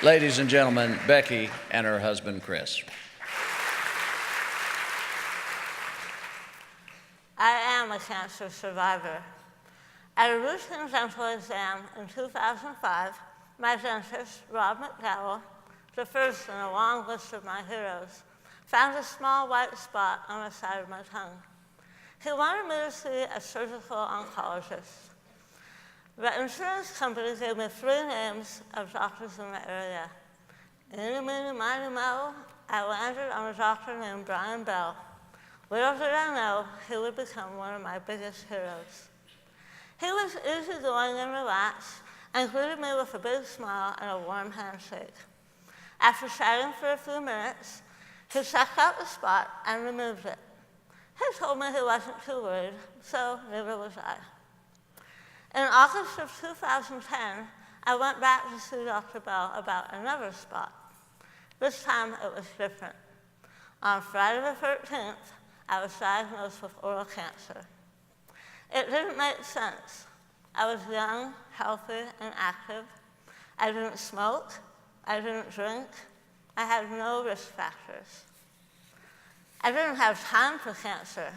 Ladies and gentlemen, Becky and her husband, Chris. I am a cancer survivor. At a routine dental exam in 2005, my dentist, Rob McDowell, the first in a long list of my heroes, found a small white spot on the side of my tongue. He wanted me to see a surgical oncologist. The insurance company gave me 3 names of doctors in the area. Eeny, meeny, miny, moe, I landed on a doctor named Brian Bell. Little did I know he would become one of my biggest heroes. He was easygoing and relaxed and greeted me with a big smile and a warm handshake. After chatting for a few minutes, he checked out the spot and removed it. He told me he wasn't too worried, so neither was I. In August of 2010, I went back to see Dr. Bell about another spot. This time it was different. On Friday the 13th, I was diagnosed with oral cancer. It didn't make sense. I was young, healthy, and active. I didn't smoke. I didn't drink. I had no risk factors. I didn't have time for cancer.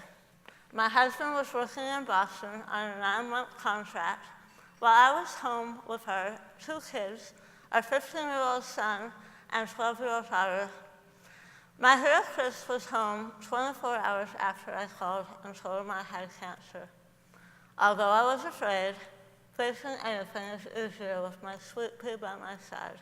My husband was working in Boston on a 9-month contract while I was home with our 2 kids, our 15-year-old son and 12-year-old daughter. My hero Chris was home 24 hours after I called and told him I had cancer. Although I was afraid, facing anything is easier with my sweet pea by my side.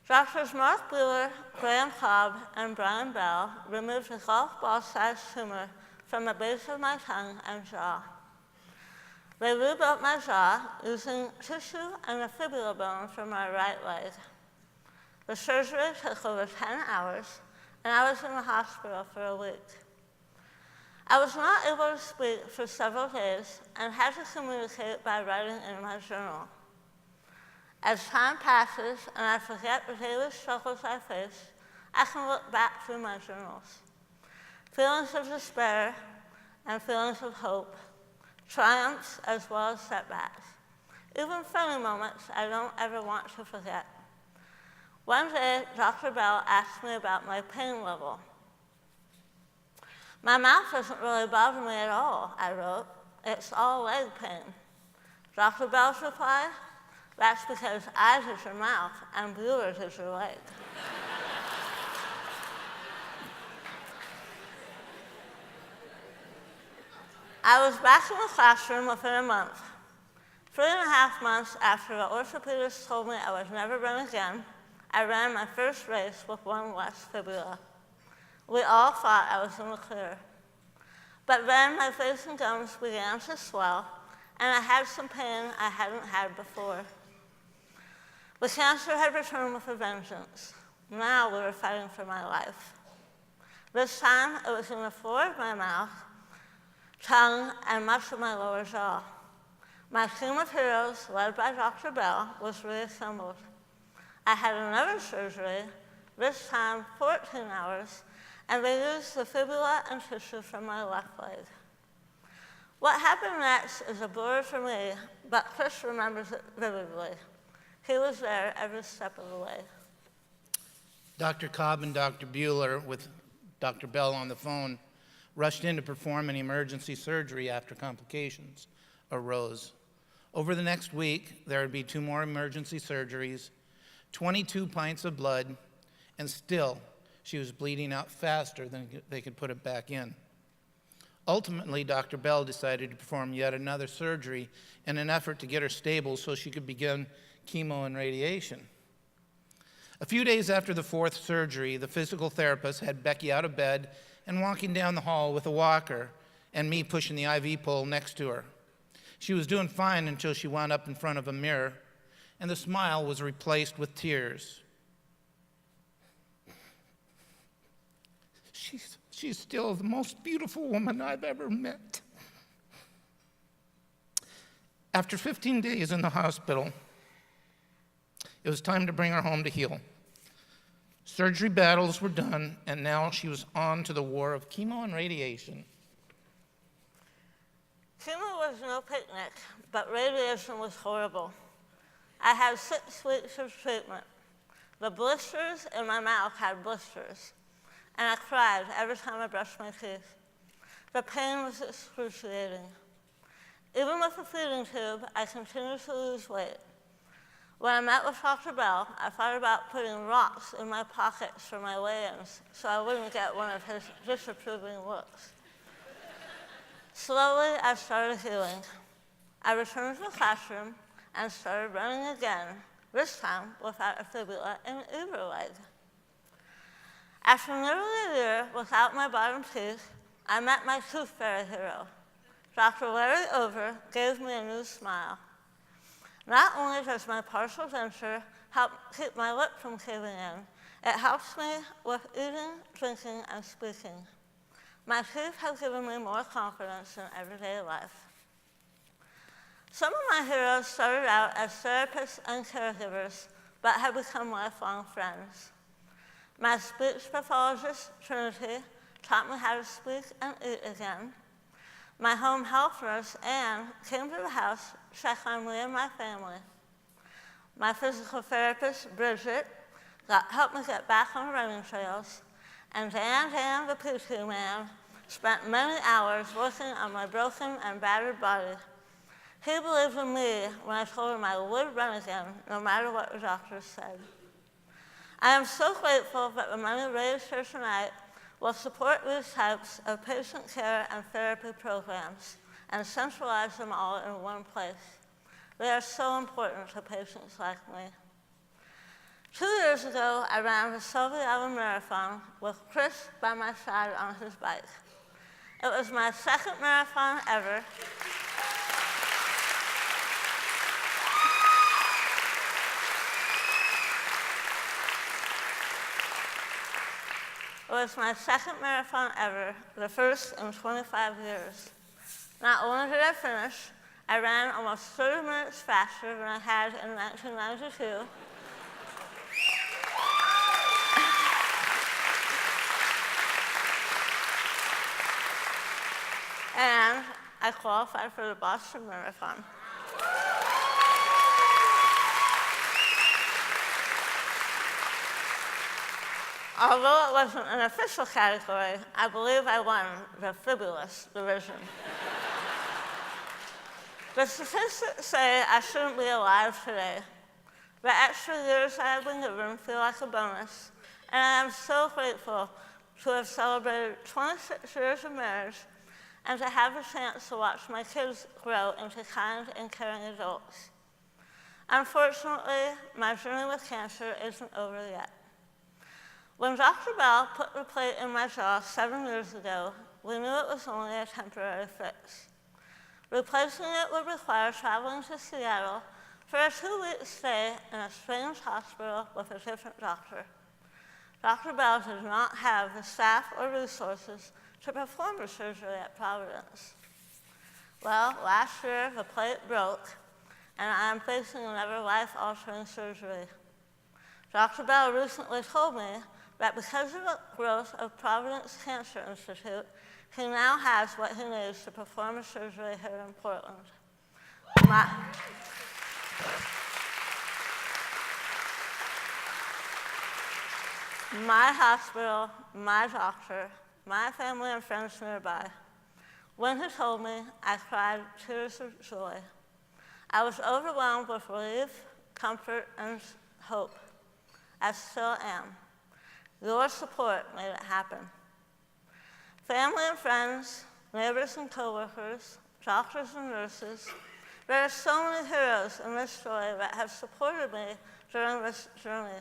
Doctors Mark Bueller, Graham Cobb, and Brian Bell removed a golf ball-sized tumor from the base of my tongue and jaw. They rebuilt my jaw using tissue and a fibula bone from my right leg. The surgery took over 10 hours, and I was in the hospital for a week. I was not able to speak for several days and had to communicate by writing in my journal. As time passes and I forget the daily struggles I face, I can look back through my journals. Feelings of despair and feelings of hope, triumphs as well as setbacks, even funny moments I don't ever want to forget. One day, Dr. Bell asked me about my pain level. My mouth doesn't really bother me at all, I wrote. It's all leg pain. Dr. Bell's reply, that's because eyes is your mouth and Bueller's is your leg. I was back in the classroom within a month. 3.5 months after the orthopedist told me I would never run again, I ran my first race with 1 less fibula. We all thought I was in the clear. But then my face and gums began to swell, and I had some pain I hadn't had before. The cancer had returned with a vengeance. Now we were fighting for my life. This time, it was in the floor of my mouth, tongue, and much of my lower jaw. My team of heroes, led by Dr. Bell, was reassembled. I had another surgery, this time 14 hours, and they used the fibula and tissue from my left leg. What happened next is a blur for me, but Chris remembers it vividly. He was there every step of the way. Dr. Cobb and Dr. Bueller, with Dr. Bell on the phone, rushed in to perform an emergency surgery after complications arose. Over the next week, there would be 2 more emergency surgeries, 22 pints of blood, and still, she was bleeding out faster than they could put it back in. Ultimately, Dr. Bell decided to perform yet another surgery in an effort to get her stable so she could begin chemo and radiation. A few days after the 4th surgery, the physical therapist had Becky out of bed and walking down the hall with a walker and me pushing the IV pole next to her. She was doing fine until she wound up in front of a mirror, and the smile was replaced with tears. She's still the most beautiful woman I've ever met. After 15 days in the hospital, it was time to bring her home to heal. Surgery battles were done, and now she was on to the war of chemo and radiation. Chemo was no picnic, but radiation was horrible. I had 6 weeks of treatment. The blisters in my mouth had blisters, and I cried every time I brushed my teeth. The pain was excruciating. Even with the feeding tube, I continued to lose weight. When I met with Dr. Bell, I thought about putting rocks in my pockets for my weigh-ins so I wouldn't get one of his disapproving looks. Slowly, I started healing. I returned to the classroom and started running again, this time without a fibula in either leg. After nearly a year without my bottom teeth, I met my tooth fairy hero. Dr. Larry Over gave me a new smile. Not only does my partial denture help keep my lip from caving in, it helps me with eating, drinking, and speaking. My teeth have given me more confidence in everyday life. Some of my heroes started out as therapists and caregivers, but have become lifelong friends. My speech pathologist, Trinity, taught me how to speak and eat again. My home health nurse, Anne, came to the house to check on me and my family. My physical therapist, Bridget, helped me get back on running trails. And Dan, the PT man, spent many hours working on my broken and battered body. He believed in me when I told him I would run again, no matter what the doctors said. I am so grateful that the money raised here tonight will support these types of patient care and therapy programs and centralize them all in one place. They are so important to patients like me. 2 years ago, I ran the Sylvia Allen Marathon with Chris by my side on his bike. It was my second marathon ever. It was my second marathon ever, the first in 25 years. Not only did I finish, I ran almost 30 minutes faster than I had in 1992. And I qualified for the Boston Marathon. Although it wasn't an official category, I believe I won the fabulous division. The statistics say I shouldn't be alive today. The extra years I have been given feel like a bonus, and I am so grateful to have celebrated 26 years of marriage and to have the chance to watch my kids grow into kind and caring adults. Unfortunately, my journey with cancer isn't over yet. When Dr. Bell put the plate in my jaw 7 years ago, we knew it was only a temporary fix. Replacing it would require traveling to Seattle for a 2-week stay in a strange hospital with a different doctor. Dr. Bell did not have the staff or resources to perform the surgery at Providence. Well, last year the plate broke, and I am facing another life-altering surgery. Dr. Bell recently told me that because of the growth of Providence Cancer Institute, he now has what he needs to perform a surgery here in Portland. My hospital, my doctor, my family and friends nearby. When he told me, I cried tears of joy. I was overwhelmed with relief, comfort, and hope. I still am. Your support made it happen. Family and friends, neighbors and coworkers, doctors and nurses, there are so many heroes in this story that have supported me during this journey.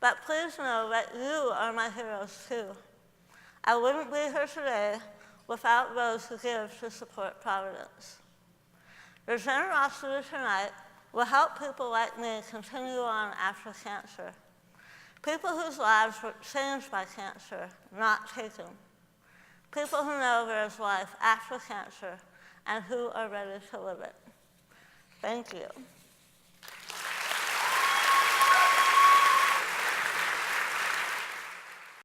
But please know that you are my heroes too. I wouldn't be here today without those who give to support Providence. Your generosity tonight will help people like me continue on after cancer. People whose lives were changed by cancer, not taken. People who know there is life after cancer and who are ready to live it. Thank you.